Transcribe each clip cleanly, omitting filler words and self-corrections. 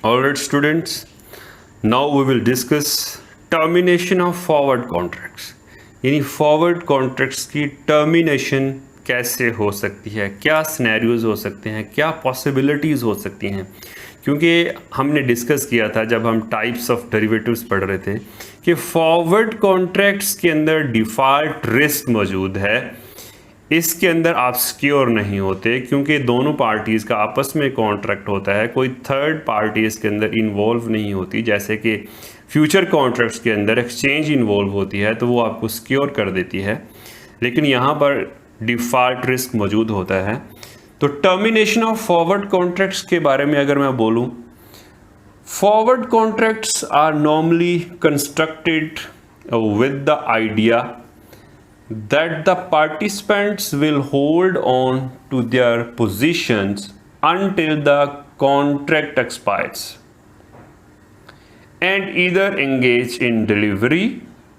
Alright students, now we will discuss termination of forward contracts. यानी forward contracts की termination कैसे हो सकती है, क्या सिनेरियोज हो सकते हैं, क्या पॉसिबिलिटीज़ हो सकती हैं। क्योंकि हमने डिस्कस किया था जब हम टाइप्स ऑफ डेरिवेटिव्स पढ़ रहे थे कि फॉरवर्ड कॉन्ट्रैक्ट्स के अंदर डिफ़ॉल्ट रिस्क मौजूद है, इसके अंदर आप सिक्योर नहीं होते क्योंकि दोनों पार्टीज़ का आपस में कॉन्ट्रैक्ट होता है, कोई थर्ड पार्टी इसके अंदर इन्वॉल्व नहीं होती। जैसे कि फ्यूचर कॉन्ट्रैक्ट्स के अंदर एक्सचेंज इन्वॉल्व होती है तो वो आपको सिक्योर कर देती है, लेकिन यहाँ पर डिफ़ॉल्ट रिस्क मौजूद होता है। तो टर्मिनेशन ऑफ फॉरवर्ड कॉन्ट्रैक्ट्स के बारे में अगर मैं बोलूँ, forward contracts are normally constructed with the idea that the participants will hold on to their positions until the contract expires and either engage in delivery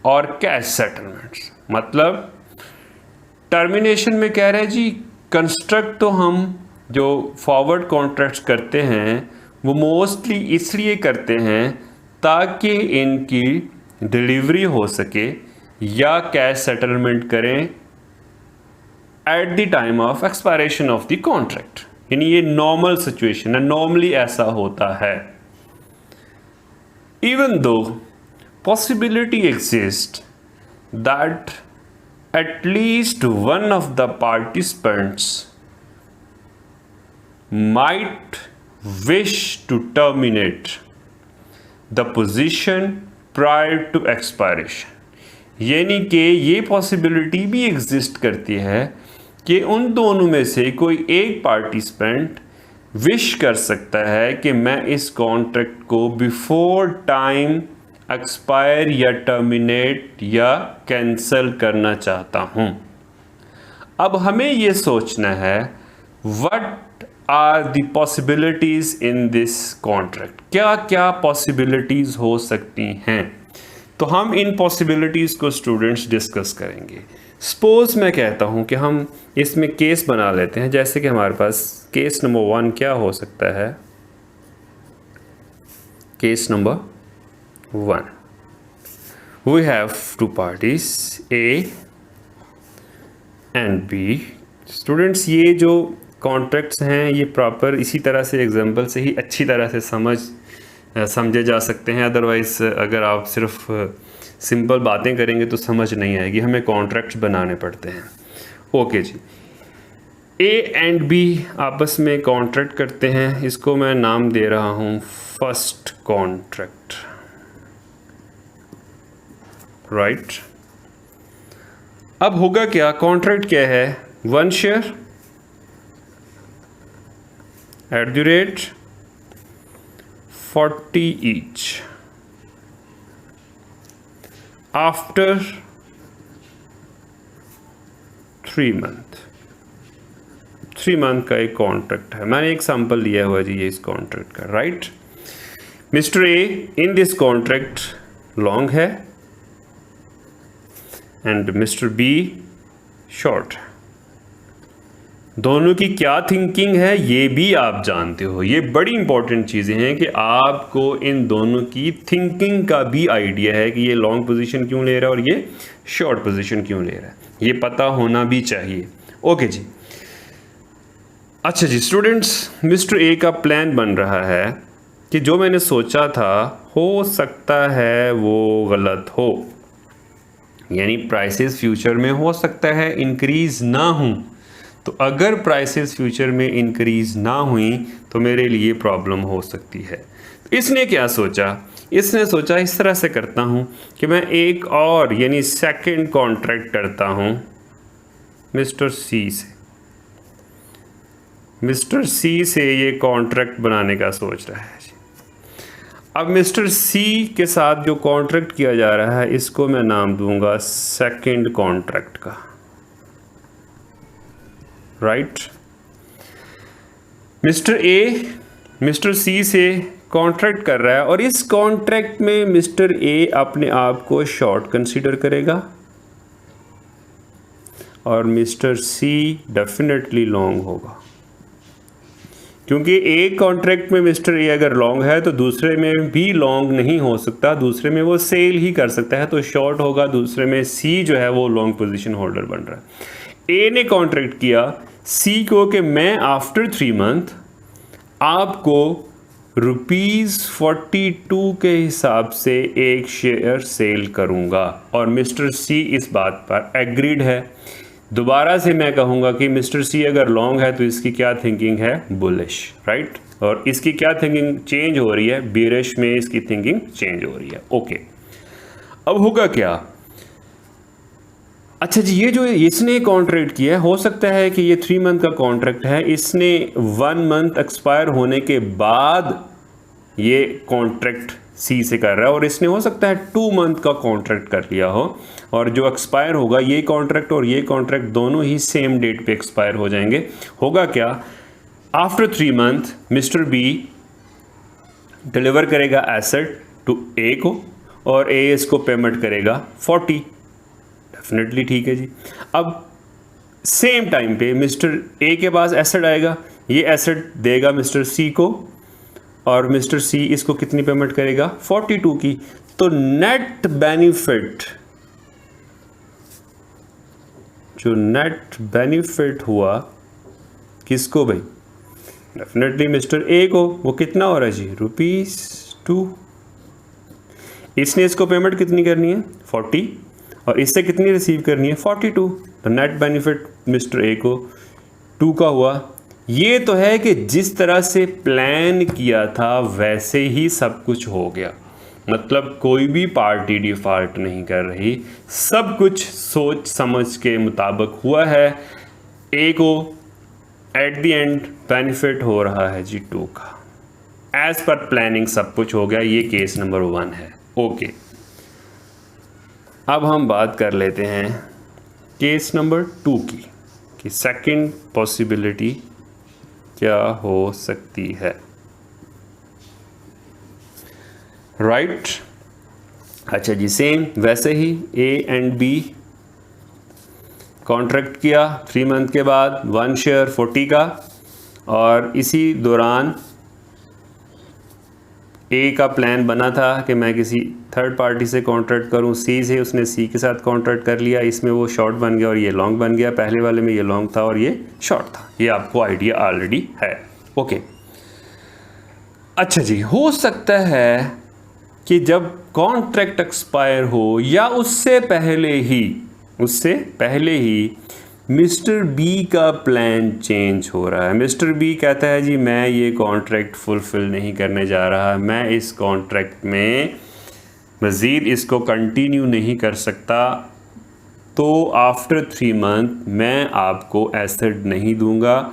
or cash settlements। मतलब termination में कह रहे हैं जी, कंस्ट्रक्ट तो हम जो forward contracts करते हैं वो मोस्टली इसलिए करते हैं ताकि इनकी डिलीवरी हो सके या कैश सेटलमेंट करें at the time of expiration of the contract. यानी ये नॉर्मल सिचुएशन है, नॉर्मली ऐसा होता है। Even though possibility exist that at least one of the participants might wish to terminate the position prior to expiration। यानी कि ये possibility भी एग्जिस्ट करती है कि उन दोनों में से कोई एक पार्टिसिपेंट विश कर सकता है कि मैं इस कॉन्ट्रैक्ट को बिफोर टाइम एक्सपायर या टर्मिनेट या कैंसिल करना चाहता हूं। अब हमें ये सोचना है what are the possibilities in this contract, क्या क्या पॉसिबिलिटीज़ हो सकती हैं। तो हम इन पॉसिबिलिटीज़ को स्टूडेंट्स डिस्कस करेंगे। सपोज मैं कहता हूं कि हम इसमें केस बना लेते हैं, जैसे कि हमारे पास केस नंबर 1 क्या हो सकता है। Case number 1, we have two parties A and B। Students ये जो कॉन्ट्रैक्ट्स हैं ये प्रॉपर इसी तरह से एग्जांपल से ही अच्छी तरह से समझे जा सकते हैं, अदरवाइज़ अगर आप सिर्फ सिंपल बातें करेंगे तो समझ नहीं आएगी, हमें कॉन्ट्रैक्ट्स बनाने पड़ते हैं। ओके जी, A एंड B आपस में कॉन्ट्रैक्ट करते हैं, इसको मैं नाम दे रहा हूँ फर्स्ट कॉन्ट्रैक्ट, राइट। अब होगा क्या, कॉन्ट्रैक्ट क्या है, 1 share at the rate 40 each after 3 month का एक कॉन्ट्रैक्ट है। मैंने एक सैंपल लिया हुआ जी ये इस कॉन्ट्रैक्ट का, right. Mister A in this contract long है एंड मिस्टर बी शॉर्ट। दोनों की क्या थिंकिंग है ये भी आप जानते हो। ये बड़ी इंपॉर्टेंट चीज़ें हैं कि आपको इन दोनों की थिंकिंग का भी आइडिया है कि ये लॉन्ग पोजीशन क्यों ले रहा है और ये शॉर्ट पोजीशन क्यों ले रहा है, ये पता होना भी चाहिए। ओके जी, अच्छा जी स्टूडेंट्स, मिस्टर ए का प्लान बन रहा है कि जो मैंने सोचा था हो सकता है वो गलत हो, यानी प्राइसेस फ्यूचर में हो सकता है इंक्रीज़ ना हो। तो अगर प्राइसेस फ्यूचर में इंक्रीज़ ना हुई तो मेरे लिए प्रॉब्लम हो सकती है। तो इसने क्या सोचा, इसने सोचा इस तरह से करता हूँ कि मैं एक और यानी सेकंड कॉन्ट्रैक्ट करता हूँ मिस्टर सी से। मिस्टर सी से ये कॉन्ट्रैक्ट बनाने का सोच रहा है। अब मिस्टर सी के साथ जो कॉन्ट्रैक्ट किया जा रहा है इसको मैं नाम दूंगा सेकंड कॉन्ट्रैक्ट का, राइट। मिस्टर ए मिस्टर सी से कॉन्ट्रैक्ट कर रहा है और इस कॉन्ट्रैक्ट में मिस्टर ए अपने आप को शॉर्ट कंसीडर करेगा और मिस्टर सी डेफिनेटली लॉन्ग होगा, क्योंकि एक कॉन्ट्रैक्ट में मिस्टर ए अगर लॉन्ग है तो दूसरे में भी लॉन्ग नहीं हो सकता, दूसरे में वो सेल ही कर सकता है, तो शॉर्ट होगा, दूसरे में सी जो है वो लॉन्ग पोजीशन होल्डर बन रहा है। ए ने कॉन्ट्रैक्ट किया सी को कि मैं आफ्टर 3 मंथ आपको ₹42 के हिसाब से एक शेयर सेल करूंगा, और मिस्टर सी इस बात पर एग्रीड है। दोबारा से मैं कहूँगा कि मिस्टर सी अगर लॉन्ग है तो इसकी क्या थिंकिंग है, बुलिश, राइट, और इसकी क्या थिंकिंग चेंज हो रही है, बेरिश में इसकी थिंकिंग चेंज हो रही है। ओके, अब होगा क्या, अच्छा जी, ये जो इसने कॉन्ट्रैक्ट किया है, हो सकता है कि ये 3 मंथ का कॉन्ट्रैक्ट है, इसने 1 मंथ एक्सपायर होने के बाद ये कॉन्ट्रैक्ट सी से कर रहा है, और इसने हो सकता है 2 मंथ का कॉन्ट्रैक्ट कर लिया हो, और जो एक्सपायर होगा ये कॉन्ट्रैक्ट और ये कॉन्ट्रैक्ट दोनों ही सेम डेट पे एक्सपायर हो जाएंगे। होगा क्या, after 3 month mister B deliver करेगा एसेट टू ए को, और ए इसको पेमेंट करेगा 40। डेफिनेटली ठीक है जी। अब सेम टाइम पे मिस्टर ए के पास एसेट आएगा, ये एसेट देगा मिस्टर सी को, और मिस्टर सी इसको कितनी पेमेंट करेगा, 42 की। तो नेट बेनिफिट, जो नेट बेनिफिट हुआ किसको भाई, डेफिनेटली मिस्टर ए को। वो कितना हो रहा है जी, ₹2। इसने इसको पेमेंट कितनी करनी है, 40, और इससे कितनी रिसीव करनी है, 42। तो नेट बेनिफिट मिस्टर ए को 2 का हुआ। ये तो है कि जिस तरह से प्लान किया था वैसे ही सब कुछ हो गया, मतलब कोई भी पार्टी डिफॉल्ट नहीं कर रही, सब कुछ सोच समझ के मुताबिक हुआ है। ए को एट द एंड बेनिफिट हो रहा है जी 2 का, एज पर प्लानिंग सब कुछ हो गया। ये केस नंबर 1 है। ओके, अब हम बात कर लेते हैं केस नंबर 2 की, कि सेकंड पॉसिबिलिटी क्या हो सकती है, राइट। अच्छा जी, सेम वैसे ही ए एंड बी कॉन्ट्रैक्ट किया 3 मंथ के बाद, 1 शेयर 40 का, और इसी दौरान ए का प्लान बना था कि मैं किसी थर्ड पार्टी से कॉन्ट्रैक्ट करूं, सी से, उसने सी के साथ कॉन्ट्रैक्ट कर लिया, इसमें वो शॉर्ट बन गया और ये लॉन्ग बन गया। पहले वाले में ये लॉन्ग था और ये शॉर्ट था, ये आपको आइडिया ऑलरेडी है। ओके, अच्छा जी, हो सकता है कि जब कॉन्ट्रैक्ट एक्सपायर हो या उससे पहले ही मिस्टर बी का प्लान चेंज हो रहा है। मिस्टर बी कहता है जी मैं ये कॉन्ट्रैक्ट फुलफिल नहीं करने जा रहा, मैं इस कॉन्ट्रैक्ट में मज़ीद इसको कंटिन्यू नहीं कर सकता, तो आफ्टर 3 मंथ मैं आपको एसेट नहीं दूंगा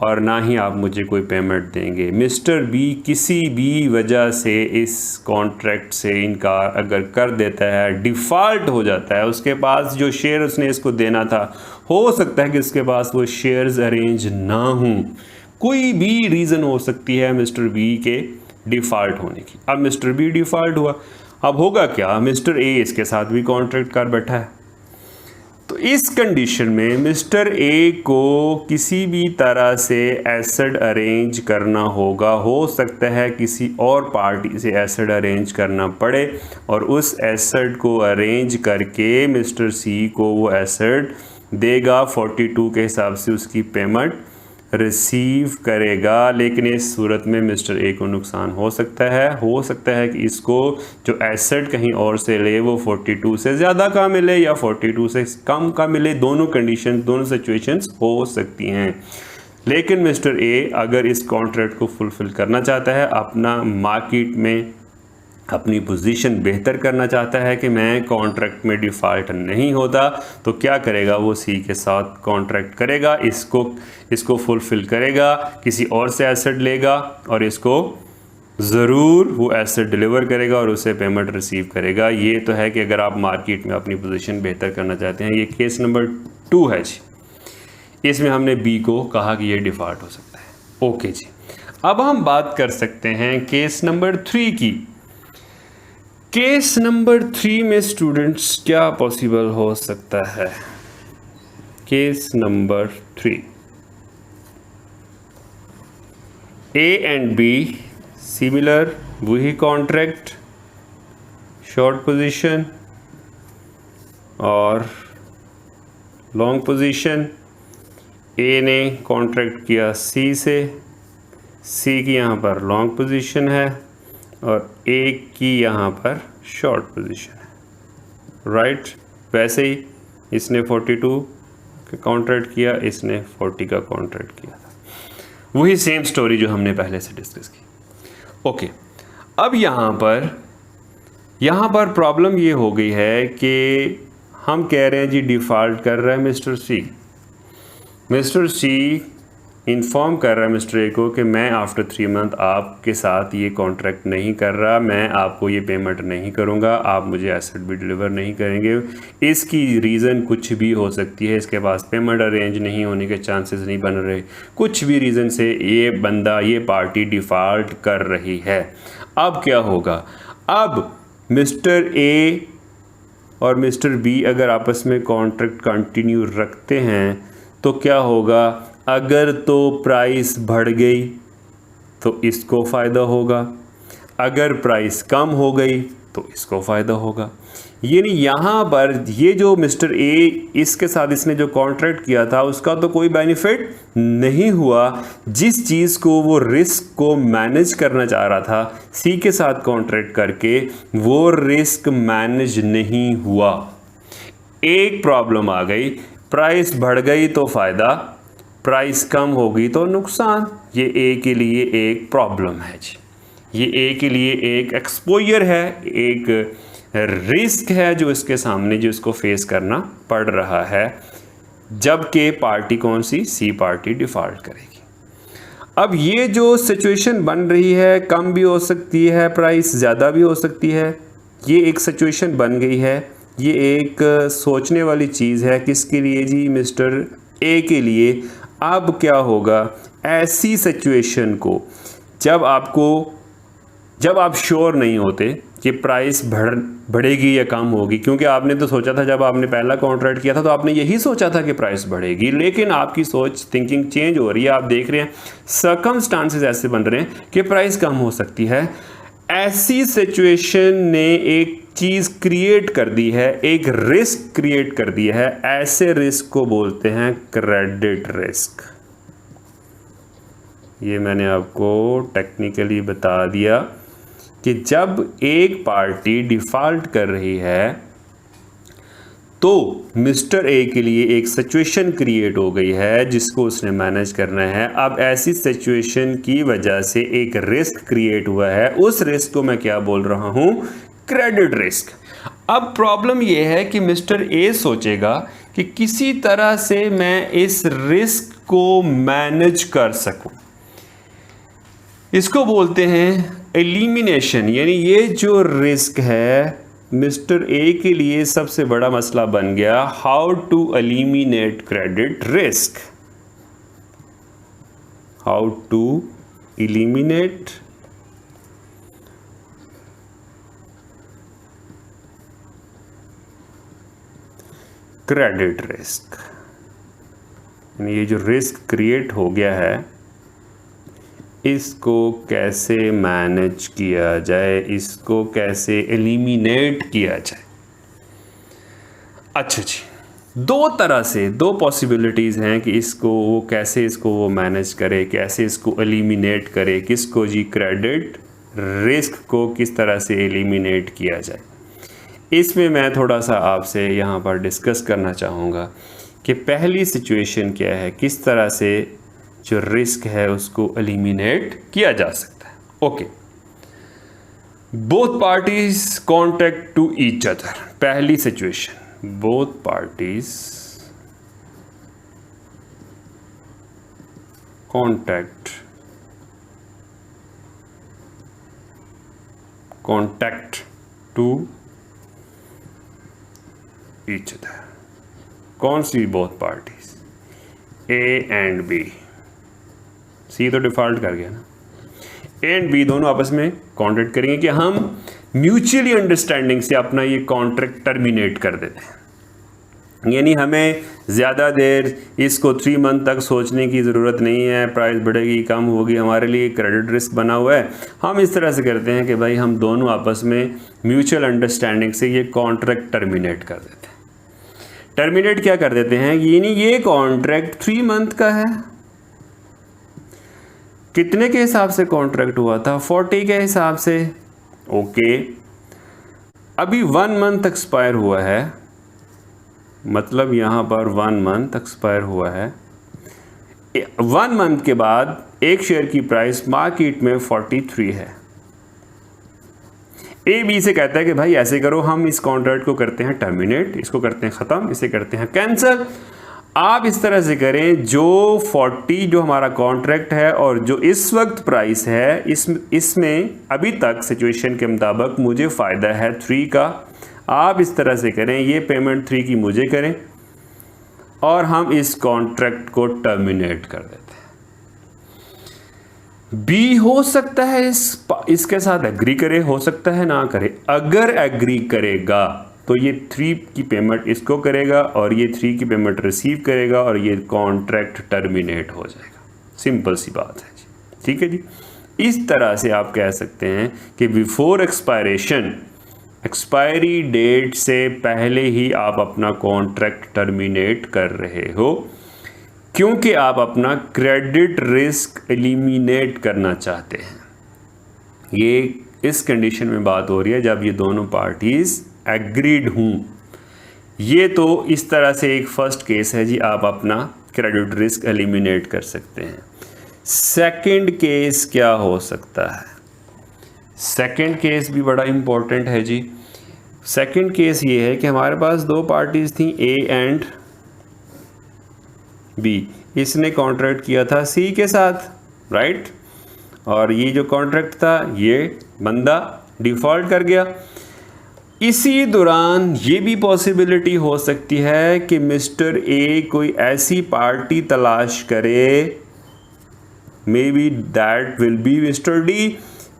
और ना ही आप मुझे कोई पेमेंट देंगे। मिस्टर बी किसी भी वजह से इस कॉन्ट्रैक्ट से इनकार अगर कर देता है, डिफ़ॉल्ट हो जाता है, उसके पास जो शेयर उसने इसको देना था, हो सकता है कि उसके पास वो शेयर्स अरेंज ना हों, कोई भी रीज़न हो सकती है मिस्टर बी के डिफ़ॉल्ट होने की। अब मिस्टर बी डिफ़ॉल्ट हुआ, अब होगा क्या, मिस्टर ए इसके साथ भी कॉन्ट्रैक्ट कर बैठा है, तो इस कंडीशन में मिस्टर ए को किसी भी तरह से एसेट अरेंज करना होगा। हो सकता है किसी और पार्टी से एसेट अरेंज करना पड़े और उस एसेट को अरेंज करके मिस्टर सी को वो एसेट देगा, 42 के हिसाब से उसकी पेमेंट रिसीव करेगा। लेकिन इस सूरत में मिस्टर ए को नुकसान हो सकता है कि इसको जो एसेट कहीं और से ले वो 42 से ज़्यादा का मिले या 42 से कम का मिले, दोनों कंडीशन, दोनों सिचुएशंस हो सकती हैं। लेकिन मिस्टर ए अगर इस कॉन्ट्रैक्ट को फुलफ़िल करना चाहता है, अपना मार्केट में अपनी पोजीशन बेहतर करना चाहता है कि मैं कॉन्ट्रैक्ट में डिफ़ॉल्ट नहीं होता, तो क्या करेगा, वो सी के साथ कॉन्ट्रैक्ट करेगा, इसको फुलफ़िल करेगा, किसी और से एसेट लेगा और इसको ज़रूर वो एसेट डिलीवर करेगा और उसे पेमेंट रिसीव करेगा। ये तो है कि अगर आप मार्केट में अपनी पोजीशन बेहतर करना चाहते हैं। ये केस नंबर 2 है जी, इसमें हमने बी को कहा कि ये डिफ़ॉल्ट हो सकता है। ओके जी, अब हम बात कर सकते हैं केस नंबर 3 की। केस नंबर 3 में स्टूडेंट्स क्या पॉसिबल हो सकता है, case number 3। A and B similar, वही कॉन्ट्रैक्ट, शॉर्ट पोजीशन और लॉन्ग पोजीशन। ए ने कॉन्ट्रैक्ट किया सी से, सी की यहाँ पर लॉन्ग पोजीशन है और ए की यहाँ पर शॉर्ट पोजीशन है, राइट। वैसे ही इसने 42 का कॉन्ट्रैक्ट किया, इसने 40 का कॉन्ट्रैक्ट किया था, वही सेम स्टोरी जो हमने पहले से डिस्कस की। ओके, अब यहाँ पर प्रॉब्लम ये हो गई है कि हम कह रहे हैं जी डिफ़ॉल्ट कर रहा है मिस्टर सी। मिस्टर सी इन्फॉर्म कर रहा है मिस्टर ए को कि मैं आफ्टर 3 मंथ आपके साथ ये कॉन्ट्रैक्ट नहीं कर रहा, मैं आपको ये पेमेंट नहीं करूँगा, आप मुझे एसेट भी डिलीवर नहीं करेंगे। इसकी रीज़न कुछ भी हो सकती है, इसके पास पेमेंट अरेंज नहीं होने के चांसेस नहीं बन रहे, कुछ भी रीज़न से ये बंदा, ये पार्टी डिफ़ॉल्ट कर रही है। अब क्या होगा? अब मिस्टर ए और मिस्टर बी अगर आपस में कॉन्ट्रैक्ट कंटिन्यू रखते हैं तो क्या होगा? अगर तो प्राइस बढ़ गई तो इसको फ़ायदा होगा, अगर प्राइस कम हो गई तो इसको फ़ायदा होगा। यानी यहाँ पर ये जो मिस्टर ए, इसके साथ इसने जो कॉन्ट्रैक्ट किया था उसका तो कोई बेनिफिट नहीं हुआ। जिस चीज़ को वो रिस्क को मैनेज करना चाह रहा था सी के साथ कॉन्ट्रैक्ट करके, वो रिस्क मैनेज नहीं हुआ। एक प्रॉब्लम आ गई, प्राइस बढ़ गई तो फ़ायदा, प्राइस कम हो गई तो नुकसान। ये ए के लिए एक प्रॉब्लम है जी, ये ए के लिए एक एक्सपोजर है, एक रिस्क है जो इसके सामने, जो इसको फेस करना पड़ रहा है। जबकि पार्टी कौन सी? सी पार्टी डिफ़ॉल्ट करेगी। अब ये जो सिचुएशन बन रही है, कम भी हो सकती है प्राइस, ज़्यादा भी हो सकती है, ये एक सिचुएशन बन गई है। ये एक सोचने वाली चीज़ है, किसके लिए जी? मिस्टर ए के लिए। अब क्या होगा ऐसी सिचुएशन को, जब आप श्योर नहीं होते कि प्राइस बढ़ेगी या कम होगी, क्योंकि आपने तो सोचा था, जब आपने पहला कॉन्ट्रैक्ट किया था तो आपने यही सोचा था कि प्राइस बढ़ेगी, लेकिन आपकी सोच, थिंकिंग चेंज हो रही है। आप देख रहे हैं सर्कमस्टांसेस ऐसे बन रहे हैं कि प्राइस कम हो सकती है। ऐसी सिचुएशन ने एक चीज़ क्रिएट कर दी है, एक रिस्क क्रिएट कर दिया है। ऐसे रिस्क को बोलते हैं क्रेडिट रिस्क। ये मैंने आपको टेक्निकली बता दिया कि जब एक पार्टी डिफ़ॉल्ट कर रही है तो मिस्टर ए के लिए एक सिचुएशन क्रिएट हो गई है जिसको उसने मैनेज करना है। अब ऐसी सिचुएशन की वजह से एक रिस्क क्रिएट हुआ है, उस रिस्क को मैं क्या बोल रहा हूं? Credit risk. अब प्रॉब्लम यह है कि मिस्टर ए सोचेगा कि किसी तरह से मैं इस रिस्क को मैनेज कर सकूं। इसको बोलते हैं एलिमिनेशन। यानी ये जो रिस्क है मिस्टर ए के लिए सबसे बड़ा मसला बन गया, how to eliminate credit risk. How to eliminate credit risk. यानी ये जो रिस्क क्रिएट हो गया है, इसको कैसे मैनेज किया जाए, इसको कैसे एलिमिनेट किया जाए। अच्छा जी, दो तरह से, दो पॉसिबिलिटीज़ हैं कि इसको वो कैसे इसको वो मैनेज करे, कैसे इसको एलिमिनेट करे। किसको जी? क्रेडिट रिस्क को किस तरह से एलिमिनेट किया जाए। इसमें मैं थोड़ा सा आपसे यहाँ पर डिस्कस करना चाहूँगा कि पहली सिचुएशन क्या है, किस तरह से जो रिस्क है उसको एलिमिनेट किया जा सकता है। Okay, both parties contact to each other. पहली situation, both parties contact to each other. कौन सी both parties? A and B. C तो डिफ़ॉल्ट कर गया ना। ए एंड बी दोनों आपस में कॉन्ट्रैक्ट करेंगे कि हम म्यूचुअली अंडरस्टैंडिंग से अपना ये कॉन्ट्रैक्ट टर्मिनेट कर देते हैं। यानी हमें ज़्यादा देर इसको 3 मंथ तक सोचने की ज़रूरत नहीं है, प्राइस बढ़ेगी कम होगी, हमारे लिए क्रेडिट रिस्क बना हुआ है। हम इस तरह से करते हैं कि भाई हम दोनों आपस में म्यूचुअल अंडरस्टैंडिंग से ये कॉन्ट्रैक्ट टर्मिनेट कर देते हैं। टर्मिनेट क्या कर देते हैं, यानी ये कॉन्ट्रैक्ट 3 मंथ का है। कितने के हिसाब से कॉन्ट्रैक्ट हुआ था, 40 के हिसाब से। ओके, अभी 1 मंथ एक्सपायर हुआ है, मतलब यहाँ पर 1 मंथ एक्सपायर हुआ है। 1 मंथ के बाद एक शेयर की प्राइस मार्केट में 43 है। ए बी से कहता है कि भाई ऐसे करो, हम इस कॉन्ट्रैक्ट को करते हैं टर्मिनेट, इसको करते हैं ख़त्म, इसे करते हैं कैंसिल। आप इस तरह से करें, जो 40 जो हमारा कॉन्ट्रैक्ट है और जो इस वक्त प्राइस है, इसमें अभी तक सिचुएशन के मुताबिक मुझे फ़ायदा है 3 का। आप इस तरह से करें, ये पेमेंट 3 की मुझे करें और हम इस कॉन्ट्रैक्ट को टर्मिनेट कर देते हैं। बी हो सकता है इसके साथ एग्री करे, हो सकता है ना करे। अगर एग्री करेगा तो ये 3 की पेमेंट इसको करेगा और ये 3 की पेमेंट रिसीव करेगा और ये कॉन्ट्रैक्ट टर्मिनेट हो जाएगा। सिंपल सी बात है जी, ठीक है जी। इस तरह से आप कह सकते हैं कि बिफोर एक्सपायरेशन, एक्सपायरी डेट से पहले ही आप अपना कॉन्ट्रैक्ट टर्मिनेट कर रहे हो, क्योंकि आप अपना क्रेडिट रिस्क एलिमिनेट करना चाहते हैं। ये इस कंडीशन में बात हो रही है जब ये दोनों पार्टीज एग्रीड हूँ। ये तो इस तरह से एक फर्स्ट केस है जी, आप अपना क्रेडिट रिस्क एलिमिनेट कर सकते हैं। सेकंड केस क्या हो सकता है, सेकंड केस भी बड़ा इंपॉर्टेंट है जी। सेकंड केस ये है कि हमारे पास 2 पार्टीज थी, ए एंड बी। इसने कॉन्ट्रैक्ट किया था सी के साथ, राइट, और ये जो कॉन्ट्रैक्ट था ये बंदा डिफ़ॉल्ट कर गया। इसी दौरान ये भी पॉसिबिलिटी हो सकती है कि मिस्टर ए कोई ऐसी पार्टी तलाश करे, may be that will be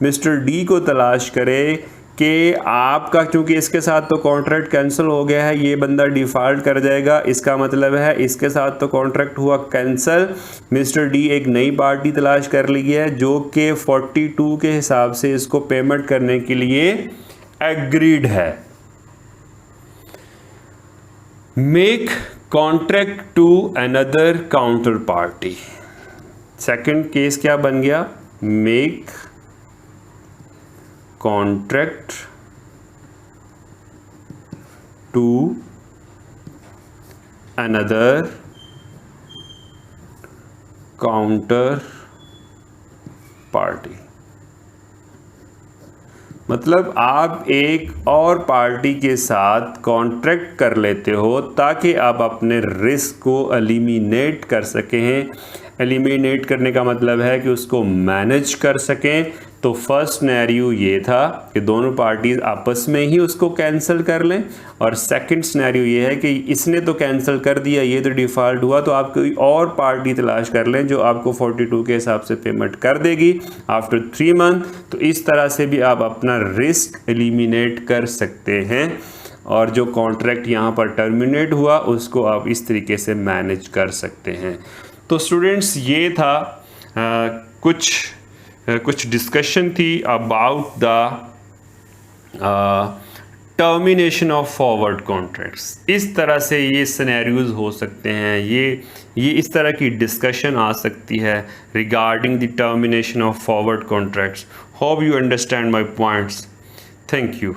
mister D को तलाश करे कि आपका, क्योंकि इसके साथ तो कॉन्ट्रैक्ट कैंसिल हो गया है, ये बंदा डिफ़ॉल्ट कर जाएगा, इसका मतलब है इसके साथ तो कॉन्ट्रैक्ट हुआ कैंसिल। मिस्टर डी एक नई पार्टी तलाश कर ली है जो कि 42 के हिसाब से इसको पेमेंट करने के लिए एग्रीड है। Make contract to another counter party. Second case क्या बन गया, make contract to another counter party. मतलब आप एक और पार्टी के साथ कॉन्ट्रैक्ट कर लेते हो ताकि आप अपने रिस्क को एलिमिनेट कर सकें। एलिमिनेट करने का मतलब है कि उसको मैनेज कर सकें। तो फर्स्ट सिनेरियो ये था कि दोनों पार्टीज आपस में ही उसको कैंसिल कर लें, और सेकंड सिनेरियो ये है कि इसने तो कैंसिल कर दिया, ये तो डिफ़ॉल्ट हुआ, तो आप कोई और पार्टी तलाश कर लें जो आपको 42 के हिसाब से पेमेंट कर देगी आफ्टर 3 मंथ। तो इस तरह से भी आप अपना रिस्क एलिमिनेट कर सकते हैं, और जो कॉन्ट्रैक्ट यहाँ पर टर्मिनेट हुआ उसको आप इस तरीके से मैनेज कर सकते हैं। तो स्टूडेंट्स, ये था कुछ डिस्कशन थी about the termination of forward contracts. इस तरह से ये सिनेरियोज हो सकते हैं, ये इस तरह की डिस्कशन आ सकती है regarding the termination of forward contracts. Hope you understand my points. Thank you.